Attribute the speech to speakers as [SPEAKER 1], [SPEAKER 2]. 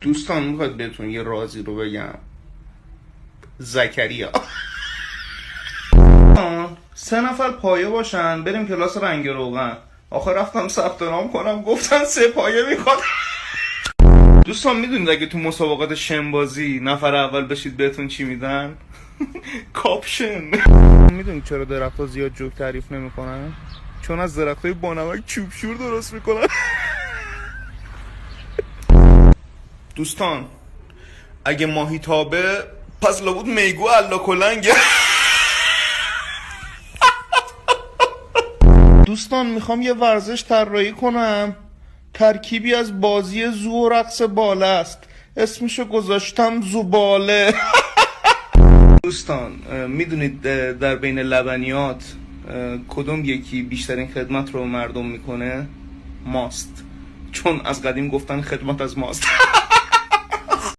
[SPEAKER 1] دوستان میخواد بهتون یه رازی رو بگم. زکریا 3 نفر پایه باشن بریم کلاس رنگ روغن. آخه رفتم ثبت نام کنم گفتن 3 پایه میخواد. دوستان میدونید اگه تو مسابقات شنبازی نفر اول بشید بهتون چی میدن؟ کاپشن. میدونید چرا درخت‌ها زیاد جوک تعریف نمیکنن؟ چون از درختای بانمک چوبشور درست میکنن. دوستان اگه ماهی تابه پس لابد میگو الا کلنگه. دوستان میخوام یه ورزش طراحی کنم، ترکیبی از بازی زو و رقص باله است، اسمشو گذاشتم زوباله. دوستان میدونید در بین لبنیات کدوم یکی بیشترین خدمت رو مردم میکنه؟ ماست. چون از قدیم گفتن خدمت از ماست.